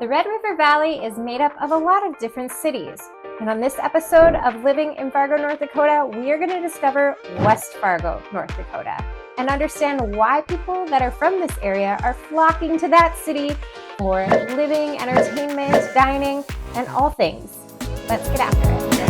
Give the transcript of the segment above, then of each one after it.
The Red River Valley is made up of a lot of different cities. And on this episode of Living in Fargo, North Dakota, we are going to discover West Fargo, North Dakota, and understand why people that are from this area are flocking to that city for living, entertainment, dining, and all things. Let's get after it.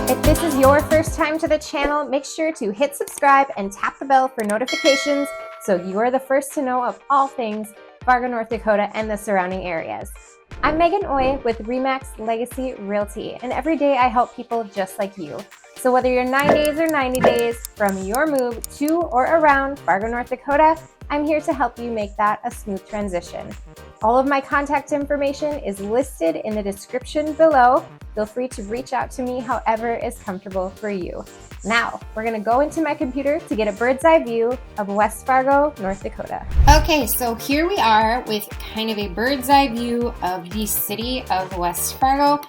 If this is your first time to the channel, make sure to hit subscribe and tap the bell for notifications so you are the first to know of all things Fargo, North Dakota and the surrounding areas. I'm Megan Oy with RE/MAX Legacy Realty, and every day I help people just like you. So whether you're 9 days or 90 days from your move to or around Fargo, North Dakota, I'm here to help you make that a smooth transition. All of my contact information is listed in the description below. Feel free to reach out to me however is comfortable for you. Now, we're gonna go into my computer to get a bird's eye view of West Fargo, North Dakota. Okay, so here we are with kind of a bird's eye view of the city of West Fargo.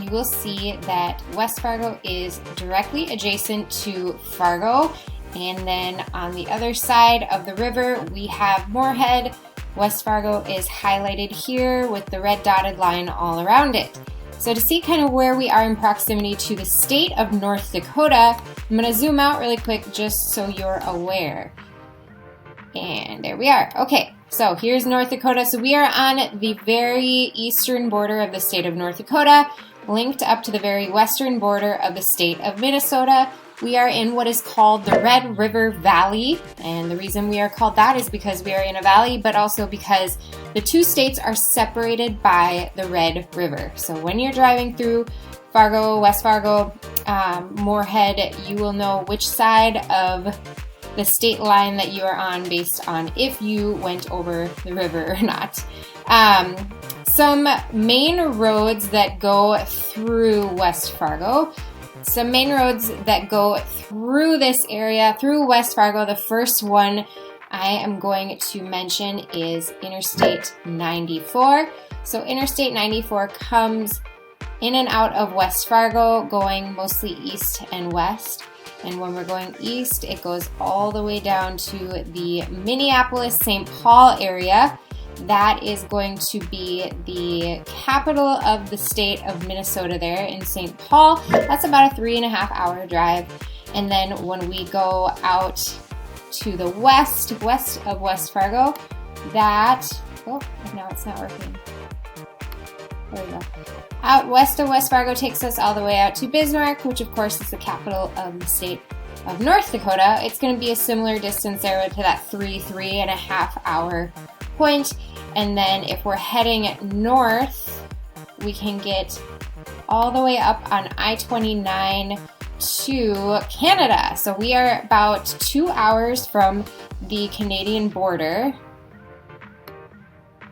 You will see that West Fargo is directly adjacent to Fargo. And then on the other side of the river, we have Moorhead. West Fargo is highlighted here with the red dotted line all around it. So to see kind of where we are in proximity to the state of North Dakota, I'm going to zoom out really quick just so you're aware. And there we are. Okay, so here's North Dakota. So we are on the very eastern border of the state of North Dakota, linked up to the very western border of the state of Minnesota. We are in what is called the Red River Valley, and the reason we are called that is because we are in a valley, but also because the two states are separated by the Red River. So when you're driving through Fargo, West Fargo, Moorhead, you will know which side of the state line that you are on based on if you went over the river or not. Some main roads that go through West Fargo. Some main roads that go through this area, through West Fargo. The first one I am going to mention is Interstate 94. So Interstate 94 comes in and out of West Fargo, going mostly east and west. And when we're going east, it goes all the way down to the Minneapolis-St. Paul area. That is going to be the capital of the state of Minnesota there in St. Paul. That's about a 3.5 hour drive. And then when we go out to the west of West Fargo, now it's not working. There we go. Out west of West Fargo takes us all the way out to Bismarck, which of course is the capital of the state of North Dakota. It's going to be a similar distance there to that 3.5 hour point. And then if we're heading north, we can get all the way up on I-29 to Canada. So we are about 2 hours from the Canadian border.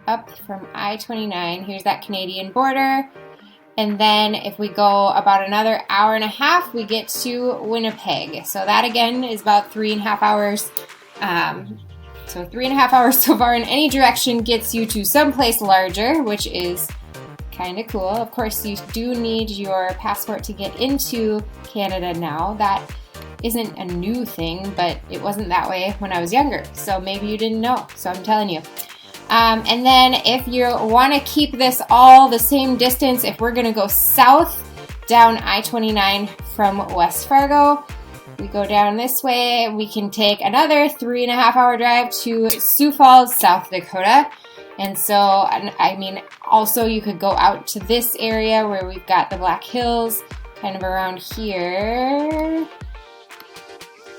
Up from I-29, here's that Canadian border. And then if we go about another 1.5 hours, we get to Winnipeg. So that again is about 3.5 hours. So 3.5 hours so far in any direction gets you to someplace larger, which is kind of cool. Of course, you do need your passport to get into Canada now. That isn't a new thing, but it wasn't that way when I was younger. So maybe you didn't know. So I'm telling you. And then if you want to keep this all the same distance, if we're going to go south down I-29 from West Fargo, we go down this way, we can take another 3.5 hour drive to Sioux Falls, South Dakota. And so, I mean, also you could go out to this area where we've got the Black Hills, kind of around here.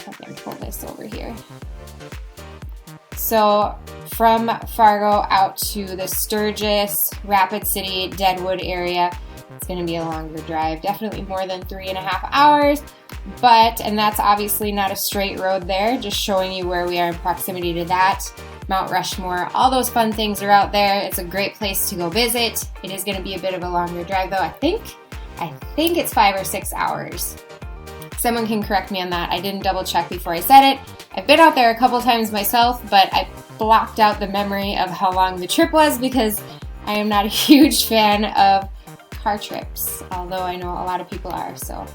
I can pull this over here. So from Fargo out to the Sturgis, Rapid City, Deadwood area, it's going to be a longer drive, definitely more than 3.5 hours. And that's obviously not a straight road there, just showing you where we are in proximity to that. Mount Rushmore, all those fun things are out there. It's a great place to go visit. It is going to be a bit of a longer drive though. I think it's 5 or 6 hours. Someone can correct me on that. I didn't double check before I said it. I've been out there a couple times myself, but I blocked out the memory of how long the trip was because I am not a huge fan of car trips, although I know a lot of people are. So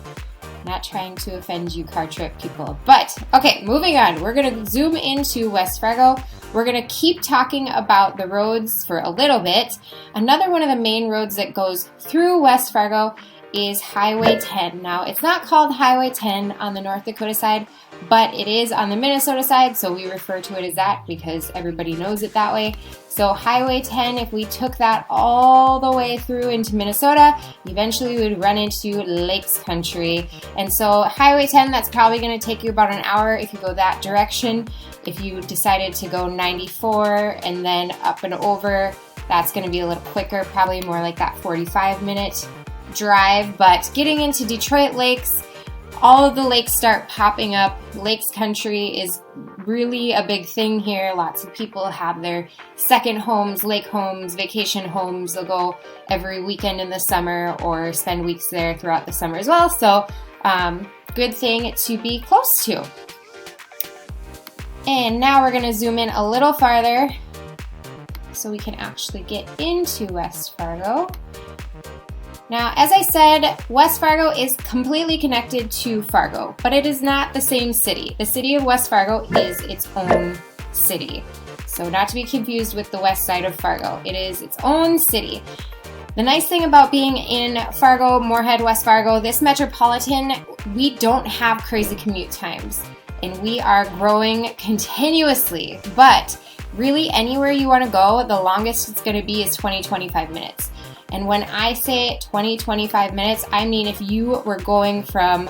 Not trying to offend you car trip people. But, okay, moving on. We're going to zoom into West Fargo. We're going to keep talking about the roads for a little bit. Another one of the main roads that goes through West Fargo is Highway 10. Now, it's not called Highway 10 on the North Dakota side, but it is on the Minnesota side, so we refer to it as that because everybody knows it that way. So Highway 10, if we took that all the way through into Minnesota, eventually we would run into Lakes Country. And so Highway 10, that's probably going to take you about an hour if you go that direction. If you decided to go 94 and then up and over, that's going to be a little quicker, probably more like that 45-minute drive. But getting into Detroit Lakes, all of the lakes start popping up. Lakes Country is really a big thing here. Lots of people have their second homes, lake homes, vacation homes. They'll go every weekend in the summer or spend weeks there throughout the summer as well. So good thing to be close to. And now we're going to zoom in a little farther so we can actually get into West Fargo. Now, as I said, West Fargo is completely connected to Fargo, but it is not the same city. The city of West Fargo is its own city. So not to be confused with the west side of Fargo. It is its own city. The nice thing about being in Fargo, Moorhead, West Fargo, this metropolitan, we don't have crazy commute times. And we are growing continuously. But really, anywhere you want to go, the longest it's going to be is 20-25 minutes. And when I say 20-25 minutes, I mean if you were going from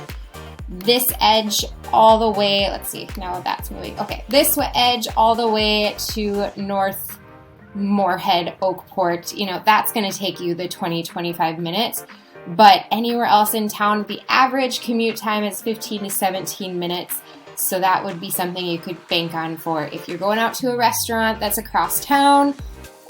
this edge all the way, let's see, now that's moving. Okay, this edge all the way to North Moorhead, Oakport, that's going to take you the 20-25 minutes. But anywhere else in town, the average commute time is 15 to 17 minutes. So that would be something you could bank on for if you're going out to a restaurant that's across town,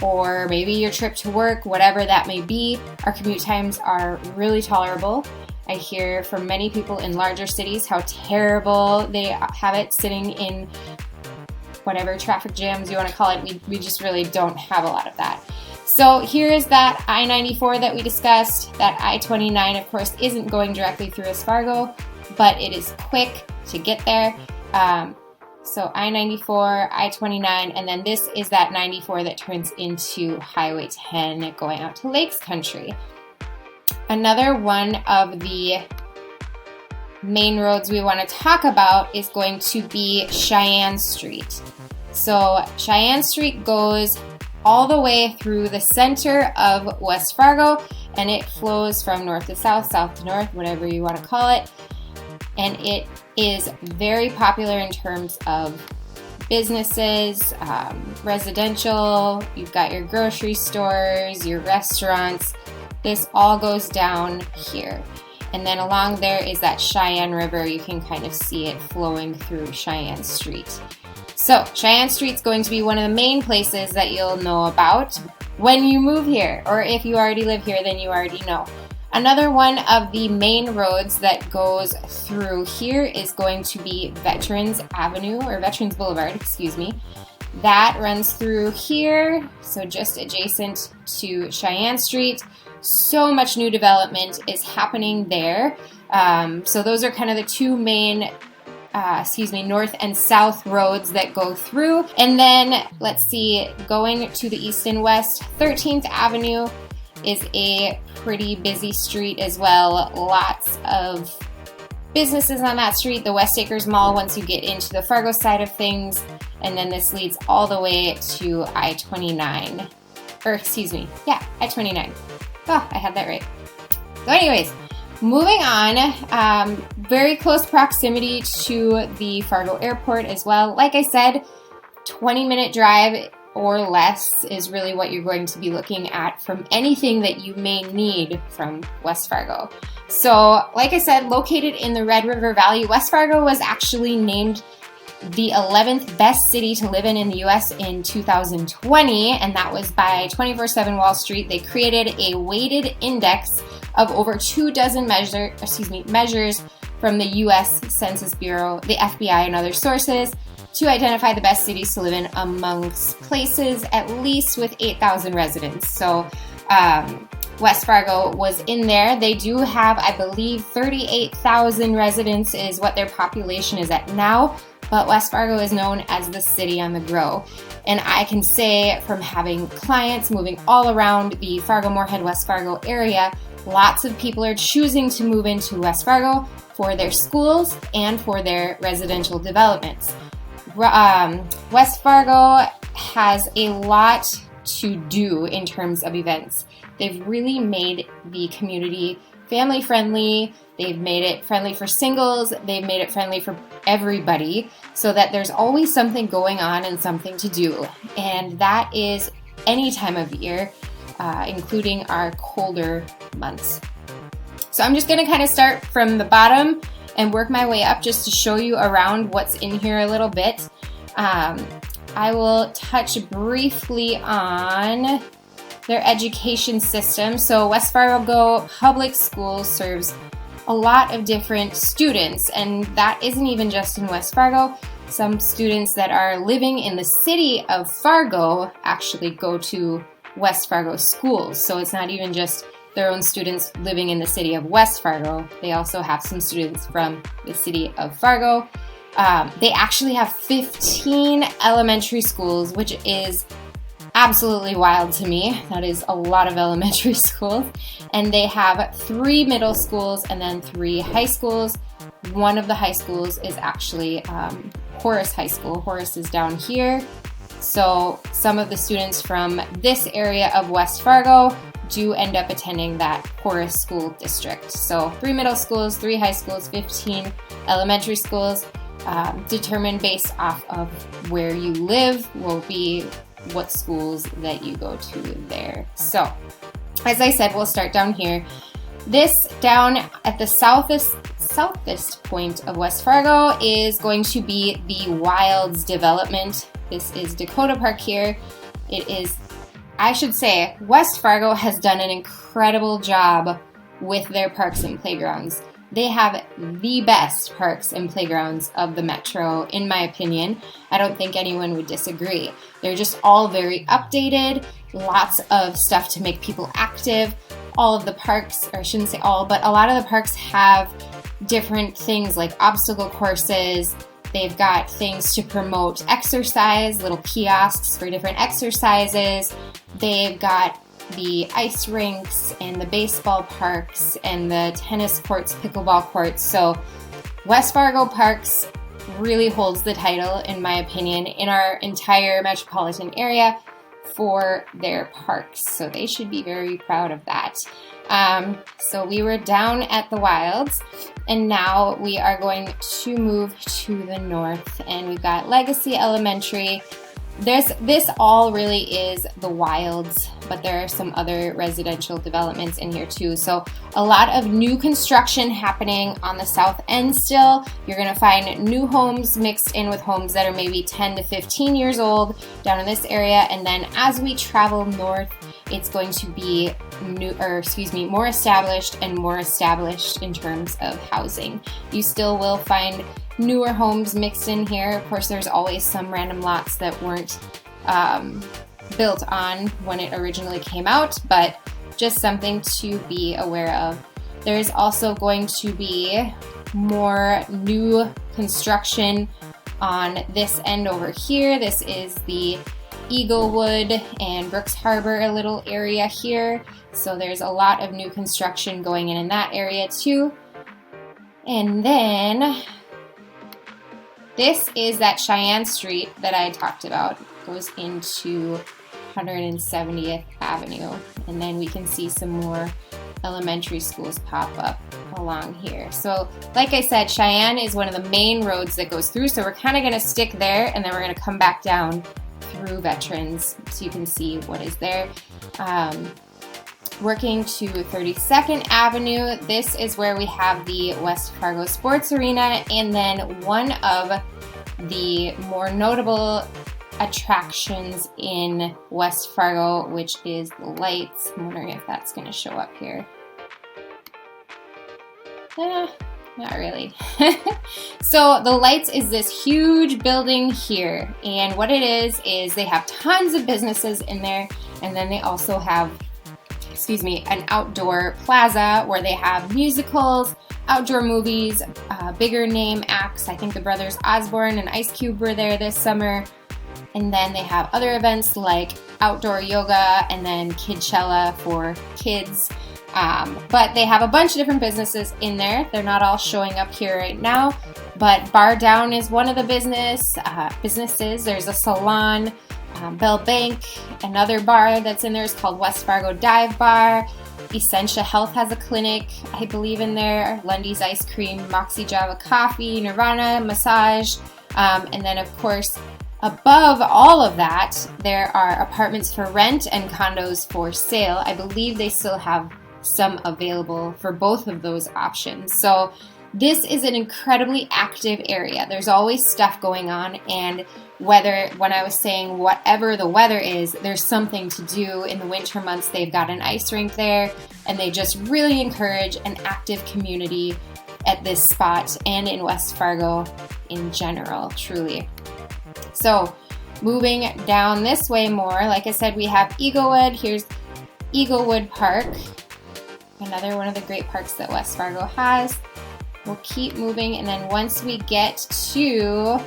or maybe your trip to work, whatever that may be. Our commute times are really tolerable. I hear from many people in larger cities how terrible they have it sitting in whatever traffic jams you want to call it. We just really don't have a lot of that. So here is that I-94 that we discussed. That I-29, of course, isn't going directly through West Fargo, but it is quick to get there. So I-94, I-29, and then this is that 94 that turns into Highway 10 going out to Lakes Country. Another one of the main roads we want to talk about is going to be Cheyenne Street. So Cheyenne Street goes all the way through the center of West Fargo, and it flows from north to south, south to north, whatever you want to call it. And it is very popular in terms of businesses, residential, you've got your grocery stores, your restaurants. This all goes down here. And then along there is that Cheyenne River. You can kind of see it flowing through Cheyenne Street. So Cheyenne Street's going to be one of the main places that you'll know about when you move here, or if you already live here, then you already know. Another one of the main roads that goes through here is going to be Veterans Avenue, or Veterans Boulevard, excuse me. That runs through here, so just adjacent to Cheyenne Street. So much new development is happening there. So those are kind of the two main north and south roads that go through. And then, let's see, going to the east and west, 13th Avenue is a pretty busy street as well. Lots of businesses on that street. The West Acres Mall once you get into the Fargo side of things. And then this leads all the way to I-29. I-29. Oh, I had that right. So anyways, moving on, very close proximity to the Fargo Airport as well. Like I said, 20-minute drive or less is really what you're going to be looking at from anything that you may need from West Fargo. So, like I said, located in the Red River Valley, West Fargo was actually named the 11th best city to live in the U.S. in 2020, and that was by 24/7 Wall Street. They created a weighted index of over 24 measures from the U.S. Census Bureau, the FBI, and other sources to identify the best cities to live in amongst places at least with 8,000 residents. So West Fargo was in there. They do have, I believe, 38,000 residents is what their population is at now, but West Fargo is known as the city on the grow. And I can say from having clients moving all around the Fargo, Moorhead, West Fargo area, lots of people are choosing to move into West Fargo for their schools and for their residential developments. West Fargo has a lot to do in terms of events. They've really made the community family friendly. They've made it friendly for singles. They've made it friendly for everybody so that there's always something going on and something to do. And that is any time of year, including our colder months. So I'm just going to kind of start from the bottom and work my way up just to show you around what's in here a little bit. I will touch briefly on their education system. So West Fargo Public Schools serves a lot of different students, and that isn't even just in West Fargo. Some students that are living in the city of Fargo actually go to West Fargo schools. So it's not even just their own students living in the city of West Fargo. They also have some students from the city of Fargo. They actually have 15 elementary schools, which is absolutely wild to me. That is a lot of elementary schools. And they have 3 middle schools and then 3 high schools. One of the high schools is actually Horace High School. Horace is down here. So some of the students from this area of West Fargo do end up attending that Horace School District. So 3 middle schools, 3 high schools, 15 elementary schools. Determined based off of where you live will be what schools that you go to there. So, as I said, we'll start down here. This down at the southest point of West Fargo is going to be the Wilds development. This is Dakota Park here. It is, I should say, West Fargo has done an incredible job with their parks and playgrounds. They have the best parks and playgrounds of the metro, in my opinion. I don't think anyone would disagree. They're just all very updated, lots of stuff to make people active. All of the parks, or I shouldn't say all, but a lot of the parks have different things like obstacle courses. They've got things to promote exercise, little kiosks for different exercises. They've got the ice rinks and the baseball parks and the tennis courts, pickleball courts. So West Fargo Parks really holds the title, in my opinion, in our entire metropolitan area for their parks. So they should be very proud of that. So we were down at the Wilds, and now we are going to move to the north, and we've got Legacy Elementary. This all really is the Wilds, but there are some other residential developments in here too. So a lot of new construction happening on the south end still. You're going to find new homes mixed in with homes that are maybe 10 to 15 years old down in this area. And then as we travel north, it's going to be more established and more established in terms of housing. You still will find newer homes mixed in here. Of course, there's always some random lots that weren't built on when it originally came out, but just something to be aware of. There's also going to be more new construction on this end over here. This is the Eaglewood and Brooks Harbor, a little area here. So there's a lot of new construction going in that area too. And then this is that Cheyenne Street that I talked about. It goes into 170th Avenue. And then we can see some more elementary schools pop up along here. So like I said, Cheyenne is one of the main roads that goes through. So we're kind of going to stick there, and then we're going to come back down through Veterans so you can see what is there. Working to 32nd Avenue, this is where we have the West Fargo Sports Arena, and then one of the more notable attractions in West Fargo, which is the lights. I'm wondering if that's going to show up here. Not really. So the lights is this huge building here, and what it is they have tons of businesses in there, and then they also have an outdoor plaza where they have musicals, outdoor movies, bigger name acts. I think the brothers Osborne and Ice Cube were there this summer. And then they have other events like outdoor yoga and then Kidchella for kids. But they have a bunch of different businesses in there. They're not all showing up here right now, but Bar Down is one of the businesses. There's a salon, Bell Bank, another bar that's in there is called West Fargo Dive Bar. Essentia Health has a clinic, I believe, in there. Lundy's Ice Cream, Moxie Java Coffee, Nirvana Massage, and then of course, above all of that, there are apartments for rent and condos for sale. I believe they still have some available for both of those options. So this is an incredibly active area. There's always stuff going on, and when I was saying whatever the weather is, there's something to do. In the winter months, they've got an ice rink there, and they just really encourage an active community at this spot and in West Fargo in general, truly. So moving down this way more, like I said, we have Eaglewood. Here's Eaglewood Park, another one of the great parks that West Fargo has. We'll keep moving, and then once we get to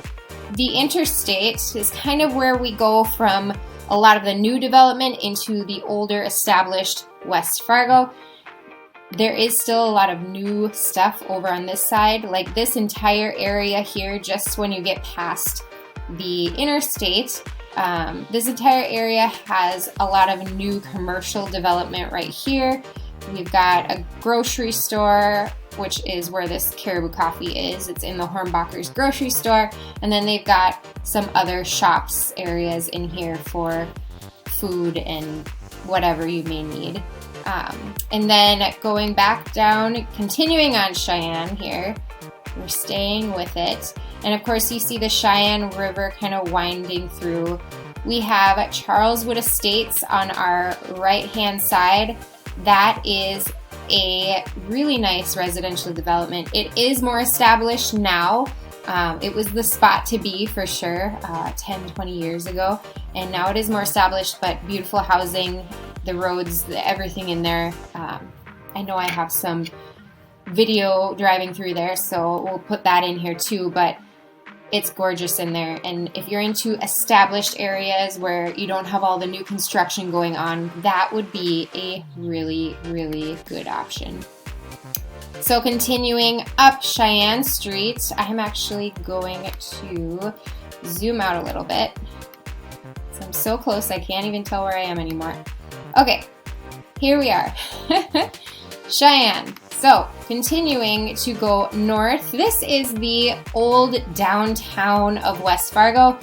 the interstate is kind of where we go from a lot of the new development into the older established West Fargo. There is still a lot of new stuff over on this side, like this entire area here, just when you get past the interstate. This entire area has a lot of new commercial development right here. We've got a grocery store, which is where this Caribou Coffee is. It's in the Hornbacher's grocery store. And then they've got some other shops areas in here for food and whatever you may need. And then going back down, continuing on Cheyenne here, we're staying with it. And of course, you see the Cheyenne River kind of winding through. We have Charleswood Estates on our right-hand side. That is a really nice residential development. It is more established now. It was the spot to be for sure 10, 20 years ago. And now it is more established, but beautiful housing, the roads, everything in there. I know I have some video driving through there, so we'll put that in here too, but it's gorgeous in there. And if you're into established areas where you don't have all the new construction going on, that would be a really, really good option. So continuing up Cheyenne Street, I'm actually going to zoom out a little bit. So I'm so close, I can't even tell where I am anymore. Okay, here we are. Cheyenne. So, continuing to go north, this is the old downtown of West Fargo.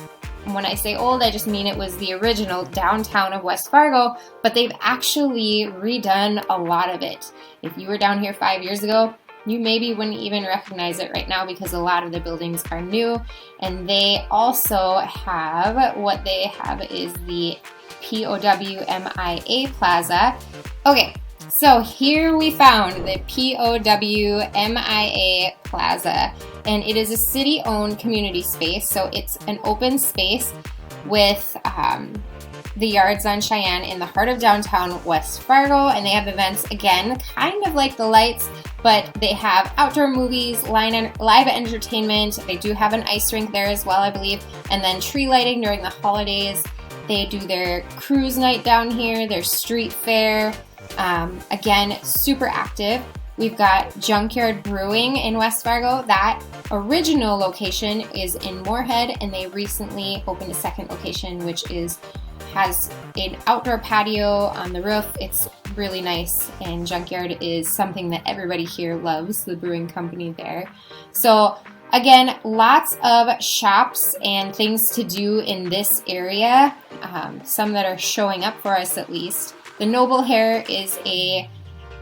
And when I say old, I just mean it was the original downtown of West Fargo, but they've actually redone a lot of it. If you were down here 5 years ago, you maybe wouldn't even recognize it right now because a lot of the buildings are new. And they also have, what they have is the POWMIA Plaza. Okay. So here we found the POWMIA Plaza, and it is a city-owned community space, so it's an open space with the yards on Cheyenne in the heart of downtown West Fargo, and they have events, again, kind of like the lights, but they have outdoor movies, live entertainment. They do have an ice rink there as well, I believe, and then tree lighting during the holidays. They do their cruise night down here, their street fair. Again, super active. We've got Junkyard Brewing in West Fargo. That original location is in Moorhead, and they recently opened a second location, which has an outdoor patio on the roof. It's really nice, and Junkyard is something that everybody here loves, the brewing company there. So again, lots of shops and things to do in this area, some that are showing up for us at least. The Noble Hare is a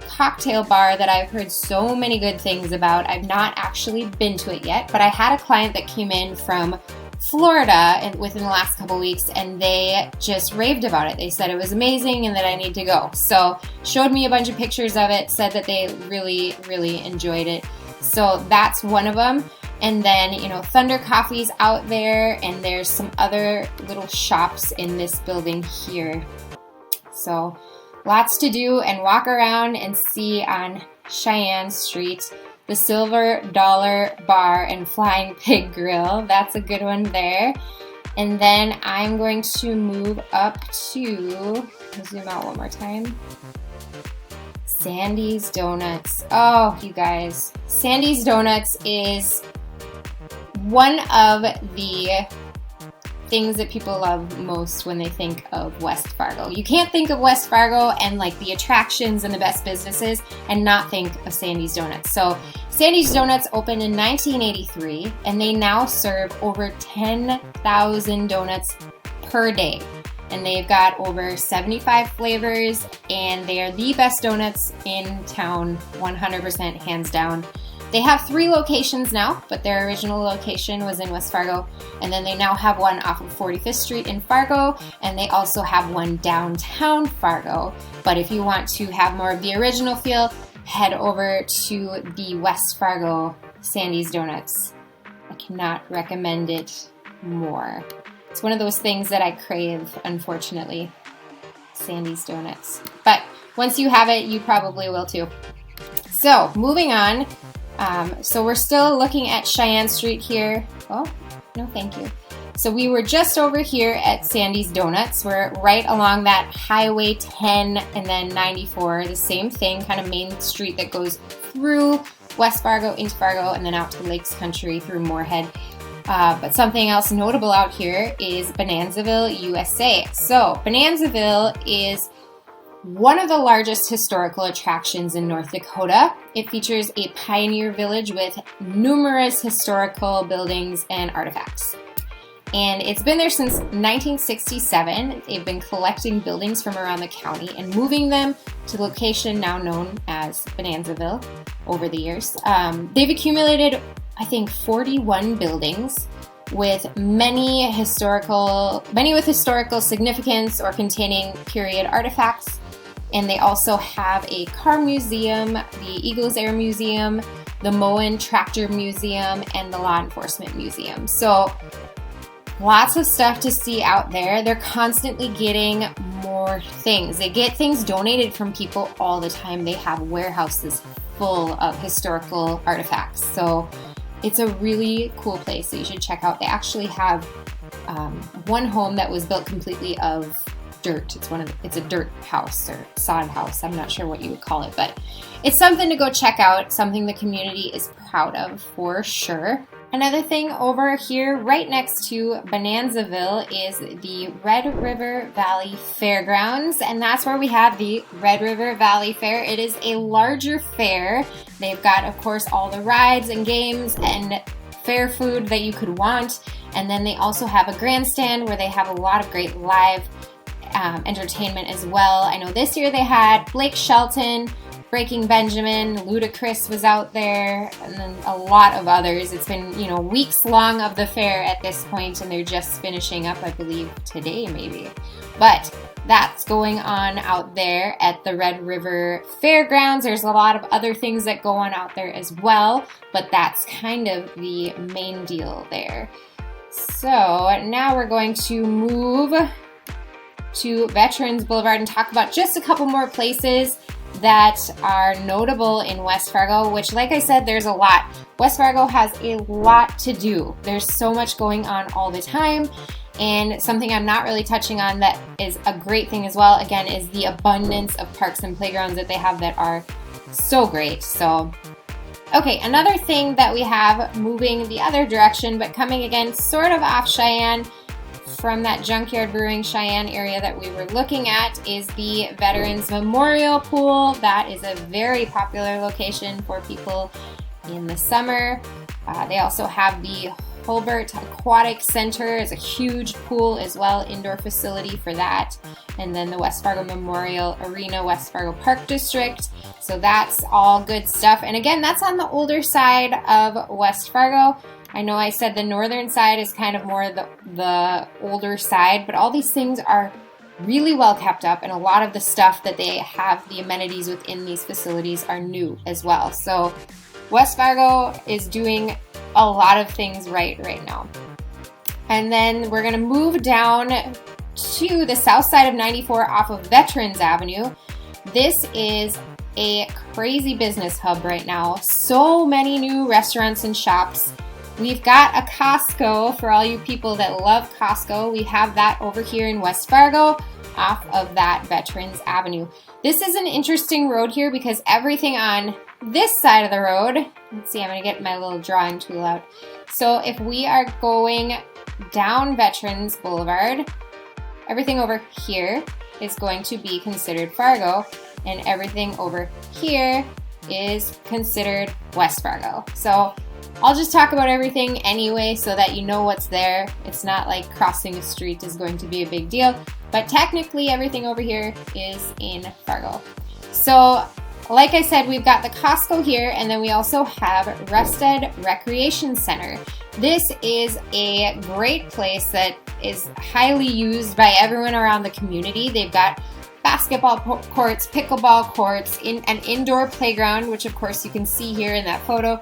cocktail bar that I've heard so many good things about. I've not actually been to it yet, but I had a client that came in from Florida within the last couple weeks, and they just raved about it. They said it was amazing and that I need to go. So showed me a bunch of pictures of it, said that they really, really enjoyed it. So that's one of them. And then, Thunder Coffee's out there, and there's some other little shops in this building here. So lots to do and walk around and see on Cheyenne Street. The Silver Dollar Bar and Flying Pig Grill. That's a good one there. And then I'm going to move up to, zoom out one more time. Sandy's Donuts. Oh, you guys. Sandy's Donuts is one of the things that people love most when they think of West Fargo. You can't think of West Fargo and like the attractions and the best businesses and not think of Sandy's Donuts. So Sandy's Donuts opened in 1983 and they now serve over 10,000 donuts per day. And they've got over 75 flavors and they are the best donuts in town, 100% hands down. They have 3 locations now, but their original location was in West Fargo. And then they now have one off of 45th Street in Fargo, and they also have one downtown Fargo. But if you want to have more of the original feel, head over to the West Fargo Sandy's Donuts. I cannot recommend it more. It's one of those things that I crave, unfortunately, Sandy's Donuts. But once you have it, you probably will too. So moving on. So we're still looking at Cheyenne Street here. Oh, no thank you. So we were just over here at Sandy's Donuts. We're right along that Highway 10 and then 94, the same thing, kind of main street that goes through West Fargo into Fargo and then out to Lakes Country through Moorhead. But something else notable out here is Bonanzaville, USA. So Bonanzaville is one of the largest historical attractions in North Dakota. It features a pioneer village with numerous historical buildings and artifacts. And it's been there since 1967. They've been collecting buildings from around the county and moving them to the location now known as Bonanzaville over the years. They've accumulated, I think, 41 buildings with many with historical significance or containing period artifacts. And they also have a car museum, the Eagles Air Museum, the Moen Tractor Museum, and the Law Enforcement Museum. So lots of stuff to see out there. They're constantly getting more things. They get things donated from people all the time. They have warehouses full of historical artifacts. So it's a really cool place that you should check out. They actually have one home that was built completely of dirt. It's a dirt house or sod house. I'm not sure what you would call it, but it's something to go check out, something the community is proud of for sure. Another thing over here right next to Bonanzaville is the Red River Valley Fairgrounds, and that's where we have the Red River Valley Fair. It is a larger fair. They've got, of course, all the rides and games and fair food that you could want, and then they also have a grandstand where they have a lot of great live entertainment as well. I know this year they had Blake Shelton, Breaking Benjamin, Ludacris was out there, and then a lot of others. It's been, weeks long of the fair at this point, and they're just finishing up, I believe, today maybe. But that's going on out there at the Red River Fairgrounds. There's a lot of other things that go on out there as well, but that's kind of the main deal there. So now we're going to move to Veterans Boulevard and talk about just a couple more places that are notable in West Fargo, which, like I said, there's a lot. West Fargo has a lot to do. There's so much going on all the time, and something I'm not really touching on that is a great thing as well, again, is the abundance of parks and playgrounds that they have that are so great. So, okay, another thing that we have moving the other direction, but coming again sort of off Cheyenne, from that Junkyard Brewing Cheyenne area that we were looking at, is the Veterans Memorial Pool. That is a very popular location for people in the summer. They also have the Hulbert Aquatic Center is a huge pool as well, indoor facility for that. And then the West Fargo Memorial Arena, West Fargo Park District. So that's all good stuff. And again, that's on the older side of West Fargo. I know I said the northern side is kind of more the older side, but all these things are really well kept up, and a lot of the stuff that they have, the amenities within these facilities, are new as well. So West Fargo is doing a lot of things right now. And then we're going to move down to the south side of 94 off of Veterans Avenue. This is a crazy business hub right now. So many new restaurants and shops. We've got a Costco for all you people that love Costco. We have that over here in West Fargo off of that Veterans Avenue. This is an interesting road here because everything on this side of the road, let's see, I'm gonna get my little drawing tool out. So if we are going down Veterans Boulevard, everything over here is going to be considered Fargo, and everything over here is considered West Fargo. So I'll just talk about everything anyway so that you know what's there. It's not like crossing a street is going to be a big deal, but technically everything over here is in Fargo. So like I said, we've got the Costco here, and then we also have Rested Recreation Center. This is a great place that is highly used by everyone around the community. They've got basketball courts, pickleball courts, an indoor playground, which of course you can see here in that photo,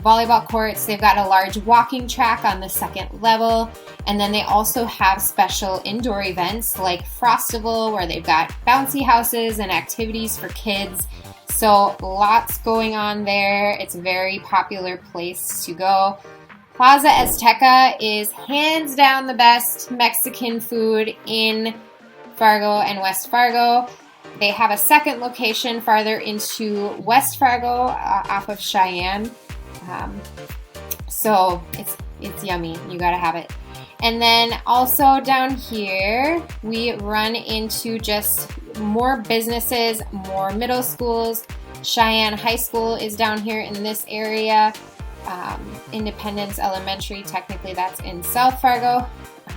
volleyball courts. They've got a large walking track on the second level, and then they also have special indoor events like Frostival, where they've got bouncy houses and activities for kids. So lots going on there. It's a very popular place to go. Plaza Azteca is hands down the best Mexican food in Fargo and West Fargo. They have a second location farther into West Fargo off of Cheyenne. So it's yummy. You gotta have it. And then also down here, we run into just more businesses, more middle schools. Cheyenne High School is down here in this area. Independence Elementary, technically that's in South Fargo.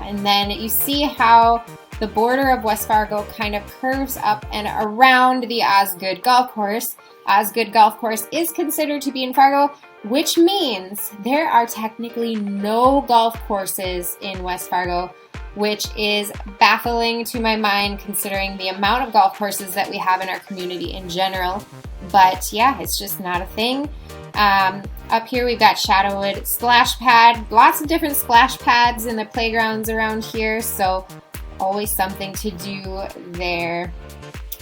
And then you see how the border of West Fargo kind of curves up and around the Osgood Golf Course. Osgood Golf Course is considered to be in Fargo, which means there are technically no golf courses in West Fargo, which is baffling to my mind considering the amount of golf courses that we have in our community in general. But yeah, it's just not a thing. Up here we've got Shadowwood Splash Pad, lots of different splash pads in the playgrounds around here, so always something to do there.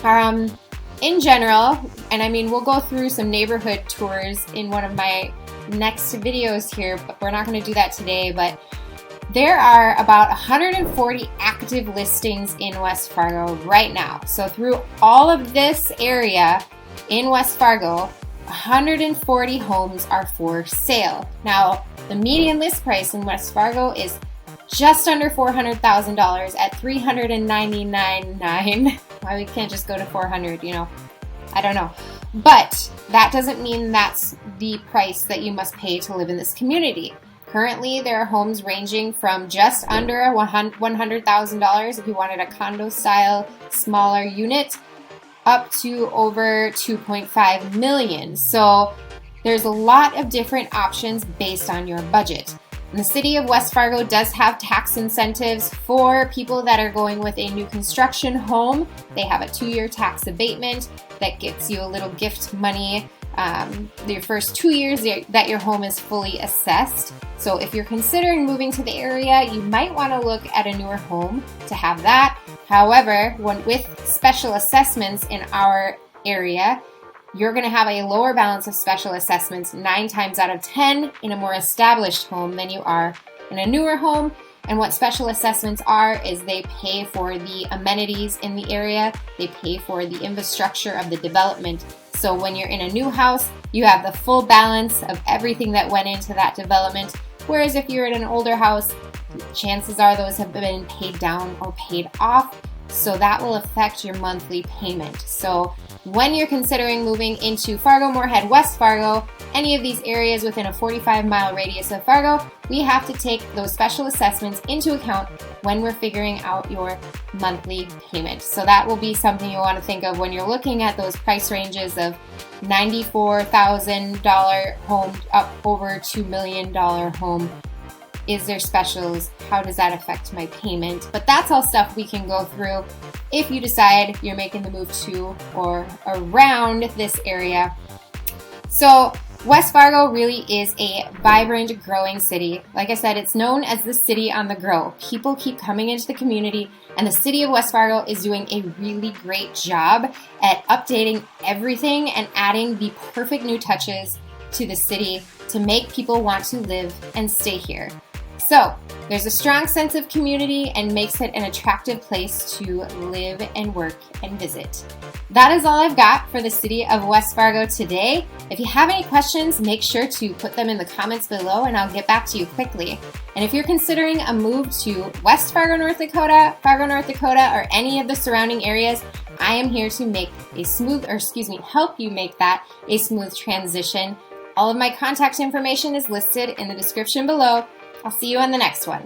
In general, and I mean, we'll go through some neighborhood tours in one of my next videos here, but we're not going to do that today. But there are about 140 active listings in West Fargo right now. So through all of this area in West Fargo, 140 homes are for sale. Now, the median list price in West Fargo is just under $400,000 at $399,900. Why we can't just go to 400, you know? I don't know. But that doesn't mean that's the price that you must pay to live in this community. Currently, there are homes ranging from just under $100,000 if you wanted a condo-style smaller unit, up to over $2.5 million. So there's a lot of different options based on your budget. And the city of West Fargo does have tax incentives for people that are going with a new construction home. They have a 2-year tax abatement that gets you a little gift money the first 2 years that your home is fully assessed. So if you're considering moving to the area, you might want to look at a newer home to have that. However, with special assessments in our area, you're going to have a lower balance of special assessments 9 times out of 10 in a more established home than you are in a newer home. And what special assessments are is they pay for the amenities in the area, they pay for the infrastructure of the development. So when you're in a new house, you have the full balance of everything that went into that development. Whereas if you're in an older house, chances are those have been paid down or paid off. So that will affect your monthly payment. So when you're considering moving into Fargo, Moorhead, West Fargo, any of these areas within a 45-mile radius of Fargo, we have to take those special assessments into account when we're figuring out your monthly payment. So that will be something you want to think of when you're looking at those price ranges of $94,000 home up over $2 million home. Is there specials? How does that affect my payment? But that's all stuff we can go through if you decide you're making the move to or around this area. So West Fargo really is a vibrant, growing city. Like I said, it's known as the city on the grow. People keep coming into the community, and the city of West Fargo is doing a really great job at updating everything and adding the perfect new touches to the city to make people want to live and stay here. So, there's a strong sense of community and makes it an attractive place to live and work and visit. That is all I've got for the city of West Fargo today. If you have any questions, make sure to put them in the comments below and I'll get back to you quickly. And if you're considering a move to West Fargo, North Dakota, or any of the surrounding areas, I am here to help you make that a smooth transition. All of my contact information is listed in the description below. I'll see you on the next one.